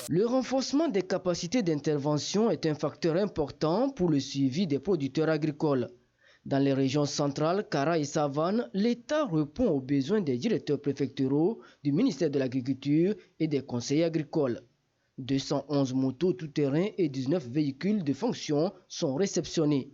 Le renforcement des capacités d'intervention est un facteur important pour le suivi des producteurs agricoles. Dans les régions centrales, Kara et Savane, l'État répond aux besoins des directeurs préfectoraux du ministère de l'Agriculture et des conseillers agricoles. 211 motos tout-terrain et 19 véhicules de fonction sont réceptionnés.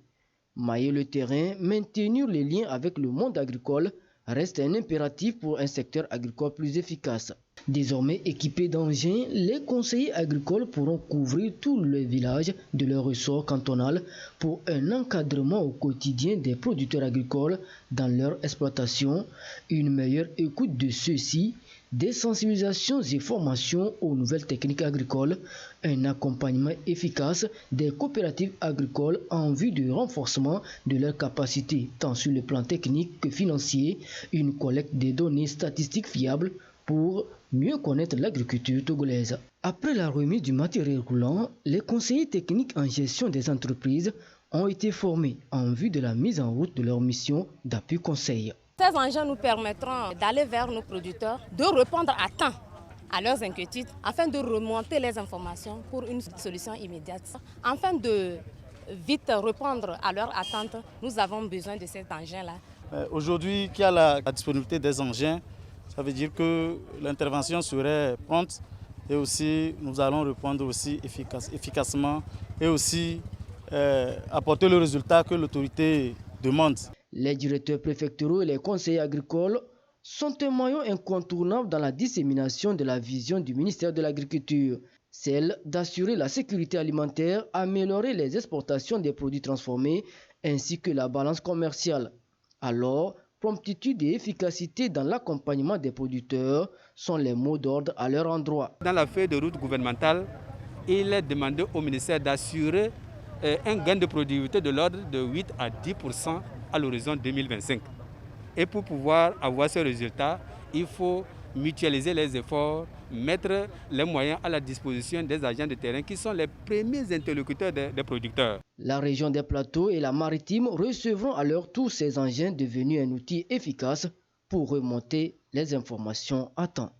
Mailler le terrain, maintenir les liens avec le monde agricole reste un impératif pour un secteur agricole plus efficace. Désormais équipés d'engins, les conseillers agricoles pourront couvrir tout le village de leur ressort cantonal pour un encadrement au quotidien des producteurs agricoles dans leur exploitation, une meilleure écoute de ceux-ci, des sensibilisations et formations aux nouvelles techniques agricoles, un accompagnement efficace des coopératives agricoles en vue du renforcement de leurs capacités, tant sur le plan technique que financier, une collecte des données statistiques fiables pour mieux connaître l'agriculture togolaise. Après la remise du matériel roulant, les conseillers techniques en gestion des entreprises ont été formés en vue de la mise en route de leur mission d'appui conseil. Ces engins nous permettront d'aller vers nos producteurs, de répondre à temps à leurs inquiétudes, afin de remonter les informations pour une solution immédiate. Afin de vite répondre à leurs attentes, nous avons besoin de cet engin-là. Aujourd'hui, qu'il y a la disponibilité des engins, ça veut dire que l'intervention serait prompte et aussi nous allons répondre aussi efficacement et aussi apporter le résultat que l'autorité demande. Les directeurs préfectoraux et les conseillers agricoles sont un maillon incontournable dans la dissémination de la vision du ministère de l'Agriculture, celle d'assurer la sécurité alimentaire, améliorer les exportations des produits transformés ainsi que la balance commerciale. Alors, promptitude et efficacité dans l'accompagnement des producteurs sont les mots d'ordre à leur endroit. Dans la feuille de route gouvernementale, il est demandé au ministère d'assurer un gain de productivité de l'ordre de 8 à 10% à l'horizon 2025. Et pour pouvoir avoir ce résultat, il faut mutualiser les efforts, mettre les moyens à la disposition des agents de terrain qui sont les premiers interlocuteurs des producteurs. La région des Plateaux et la Maritime recevront à leur tour ces engins devenus un outil efficace pour remonter les informations à temps.